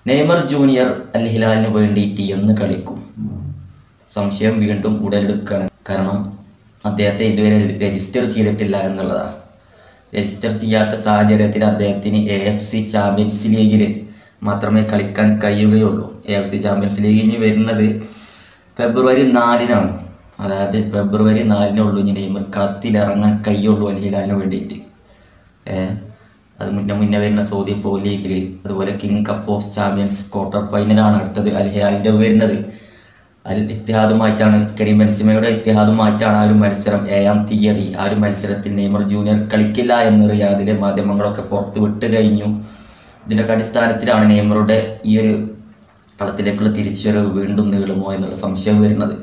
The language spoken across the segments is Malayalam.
നെയ്മർ ജൂനിയർ അൽ ഹിലാലിന് വേണ്ടിയിട്ട് എന്ന് കളിക്കും? സംശയം വീണ്ടും ഉടലെടുക്കുകയാണ്. കാരണം അദ്ദേഹത്തെ ഇതുവരെ രജിസ്റ്റർ ചെയ്തിട്ടില്ല എന്നുള്ളതാണ്. രജിസ്റ്റർ ചെയ്യാത്ത സാഹചര്യത്തിൽ അദ്ദേഹത്തിന് AFC ചാമ്പ്യൻസ് ലീഗിൽ മാത്രമേ കളിക്കാൻ കഴിയുകയുള്ളൂ. AFC ചാമ്പ്യൻസ് ലീഗിന് വരുന്നത് ഫെബ്രുവരി 4-നാണ്. അതായത് ഫെബ്രുവരി 4-നുള്ളൂ ഇനി നെയ്മർ കളത്തിലിറങ്ങാൻ കഴിയുള്ളൂ അൽ ഹിലാലിന് വേണ്ടിയിട്ട്. അത് മുന്നേ വരുന്ന സൗദി പ്രോ ലീഗിൽ, അതുപോലെ king cup of champions quarter ഫൈനലാണ് അടുത്തത് അൽ ഹിലാലിൻ്റെ വരുന്നത്. അൽ ഇത്തിഹാദുമായിട്ടാണ്, കരീം ബെൻസിമയുടെ ഇത്തിഹാദുമായിട്ടാണ് ആ ഒരു മത്സരം 7-ാം തീയതി. ആ ഒരു മത്സരത്തിൽ നെയ്മർ ജൂനിയർ കളിക്കില്ല എന്ന് റിയാദിലെ മാധ്യമങ്ങളൊക്കെ പുറത്ത് വിട്ട് കഴിഞ്ഞു. ഇതിൻ്റെ അടിസ്ഥാനത്തിലാണ് നെയ്മറുടെ ഈ ഒരു കളത്തിലേക്കുള്ള തിരിച്ചുവരവ് വീണ്ടും നീളുമോ എന്നുള്ള സംശയം വരുന്നത്.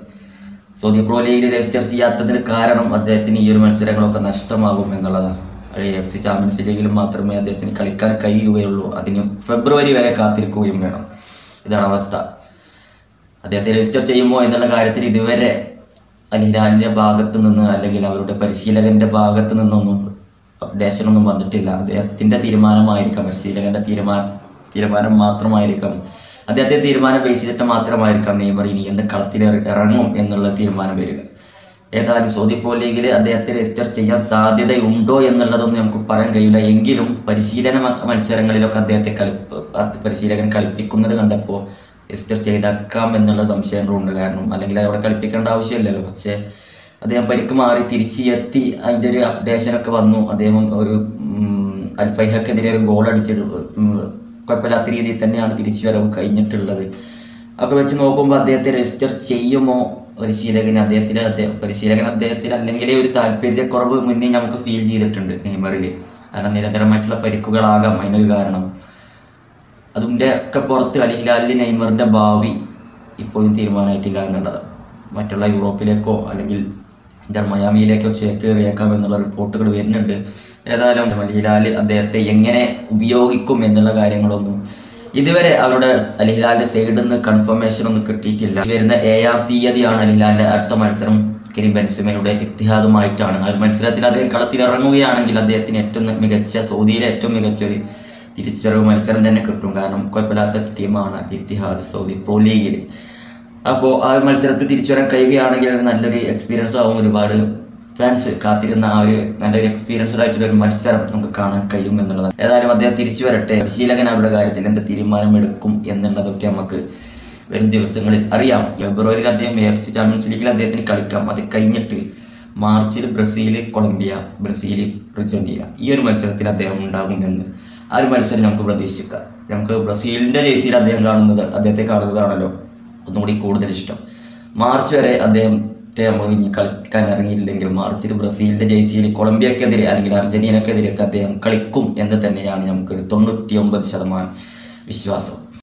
സൗദി പ്രോ ലീഗിൽ രജിസ്റ്റർ ചെയ്യാത്തതിന് കാരണം അദ്ദേഹത്തിന് ഈ ഒരു മത്സരങ്ങളൊക്കെ നഷ്ടമാകും എന്നുള്ളതാണ്. AFC ചാമ്പ്യൻസ് ലീഗിൽ മാത്രമേ അദ്ദേഹത്തിന് കളിക്കാൻ കഴിയുകയുള്ളൂ. അതിന് ഫെബ്രുവരി വരെ കാത്തിരിക്കുകയും വേണം. ഇതാണ് അവസ്ഥ. അദ്ദേഹത്തെ രജിസ്റ്റർ ചെയ്യുമോ എന്നുള്ള കാര്യത്തിൽ ഇതുവരെ അൽ ഹിലാലിൻ്റെ ഭാഗത്ത് നിന്ന് അല്ലെങ്കിൽ അവരുടെ പരിശീലകൻ്റെ ഭാഗത്ത് നിന്നൊന്നും അപ്ഡേഷനൊന്നും വന്നിട്ടില്ല. അദ്ദേഹത്തിൻ്റെ തീരുമാനമായിരിക്കാം, പരിശീലകൻ്റെ തീരുമാനം മാത്രമായിരിക്കാം, അദ്ദേഹത്തിൻ്റെ തീരുമാനം ബേസ് ചെയ്തിട്ട് മാത്രമായിരിക്കാം നെയ്മർ ഇനി എന്ന് കളത്തിൽ ഇറങ്ങും എന്നുള്ള തീരുമാനം വരിക. ഏതായാലും സൗദി പ്രോ ലീഗിൽ അദ്ദേഹത്തെ രജിസ്റ്റർ ചെയ്യാൻ സാധ്യതയുണ്ടോ എന്നുള്ളതൊന്നും നമുക്ക് പറയാൻ കഴിയില്ല. എങ്കിലും പരിശീലന മത്സരങ്ങളിലൊക്കെ അദ്ദേഹത്തെ പരിശീലകൻ കളിപ്പിക്കുന്നത് കണ്ടപ്പോൾ രജിസ്റ്റർ ചെയ്തേക്കാം എന്നുള്ള സംശയങ്ങളുണ്ട്. കാരണം അല്ലെങ്കിൽ അവിടെ കളിപ്പിക്കേണ്ട ആവശ്യമില്ലല്ലോ. പക്ഷേ അദ്ദേഹം പരിക്ക് മാറി തിരിച്ച് എത്തി, അതിൻ്റെ ഒരു അപ്ഡേഷനൊക്കെ വന്നു. അദ്ദേഹം ഒരു അൽ ഫൈഹക്കെതിരെ ഒരു ഗോൾ അടിച്ചിട്ട് കുഴപ്പമില്ലാത്ത രീതിയിൽ തന്നെയാണ് തിരിച്ചു വരവ് കഴിഞ്ഞിട്ടുള്ളത്. ഒക്കെ വെച്ച് നോക്കുമ്പോൾ അദ്ദേഹത്തെ രജിസ്റ്റർ ചെയ്യുമോ പരിശീലകൻ അദ്ദേഹത്തിൽ അല്ലെങ്കിൽ ഒരു താല്പര്യക്കുറവ് മുന്നേ നമുക്ക് ഫീൽ ചെയ്തിട്ടുണ്ട് നെയ്മറിൽ. കാരണം നിരന്തരമായിട്ടുള്ള പരിക്കുകളാകാം അതിനൊരു കാരണം. അതിൻ്റെ ഒക്കെ പുറത്ത് അൽ ഹിലാലിൽ നെയ്മറിൻ്റെ ഭാവി ഇപ്പോഴും തീരുമാനമായിട്ടില്ല എന്നുള്ളതാണ്. മറ്റുള്ള യൂറോപ്പിലേക്കോ അല്ലെങ്കിൽ ഇന്റർ മയാമിയിലേക്കോ ചേക്കേറിയേക്കാം എന്നുള്ള റിപ്പോർട്ടുകൾ വരുന്നുണ്ട്. ഏതായാലും അൽ ഹിലാൽ അദ്ദേഹത്തെ എങ്ങനെ ഉപയോഗിക്കും എന്നുള്ള കാര്യങ്ങളൊന്നും ഇതുവരെ അവരുടെ അൽ ഹിലാലിൻ്റെ സൈഡിൽ നിന്ന് കൺഫർമേഷൻ ഒന്നും കിട്ടിയിട്ടില്ല. വരുന്ന 7-ാം തീയതിയാണ് അൽ ഹിലാലിൻ്റെ അടുത്ത മത്സരം കരീം ബെൻസിമയുടെ ഇത്തിഹാദുമായിട്ടാണ്. ആ ഒരു മത്സരത്തിൽ അദ്ദേഹം കളത്തിലിറങ്ങുകയാണെങ്കിൽ അദ്ദേഹത്തിന് സൗദിയിലെ ഏറ്റവും മികച്ച ഒരു തിരിച്ചറിവ് മത്സരം തന്നെ കിട്ടും. കാരണം കുഴപ്പമില്ലാത്ത ടീമാണ് ഇത്തിഹാദ് സൗദി പ്രോ ലീഗിൽ. അപ്പോൾ ആ ഒരു മത്സരത്തിൽ തിരിച്ചു വരാൻ കഴിയുകയാണെങ്കിൽ നല്ലൊരു എക്സ്പീരിയൻസ് ആവും. ഒരുപാട് ഫാൻസ് കാത്തിരുന്ന ആ ഒരു നല്ലൊരു എക്സ്പീരിയൻസ്ഡ് ആയിട്ടുള്ള ഒരു മത്സരം നമുക്ക് കാണാൻ കഴിയും എന്നുള്ളതാണ്. ഏതായാലും അദ്ദേഹം തിരിച്ചു വരട്ടെ. പരിശീലകൻ അവരുടെ കാര്യത്തിൽ എന്ത് തീരുമാനമെടുക്കും എന്നുള്ളതൊക്കെ നമുക്ക് വരും ദിവസങ്ങളിൽ അറിയാം. ഫെബ്രുവരിയിൽ അദ്ദേഹം AFC ചാമ്പ്യൻസ് ലീഗിൽ അദ്ദേഹത്തിന് കളിക്കാം. അത് കഴിഞ്ഞിട്ട് മാർച്ചിൽ ബ്രസീൽ, കൊളംബിയ, ബ്രസീൽ, അർജന്റീന ഈ ഒരു മത്സരത്തിൽ അദ്ദേഹം ഉണ്ടാകുമെന്ന് ആ ഒരു മത്സരം നമുക്ക് പ്രതീക്ഷിക്കാം. നമുക്ക് ബ്രസീലിൻ്റെ ജേഴ്സിയിൽ അദ്ദേഹത്തെ കാണുന്നതാണല്ലോ ഒന്നുകൂടി കൂടുതൽ ഇഷ്ടം. മാർച്ച് വരെ അദ്ദേഹത്തെ നമ്മൾ ഇനി കളിക്കാൻ ഇറങ്ങിയില്ലെങ്കിൽ മാർച്ചിൽ ബ്രസീലിൻ്റെ ജേഴ്സിയിൽ കൊളംബിയക്കെതിരെ അല്ലെങ്കിൽ അർജന്റീനക്കെതിരെയൊക്കെ അദ്ദേഹം കളിക്കും എന്ന് തന്നെയാണ് നമുക്കൊരു 99% വിശ്വാസം.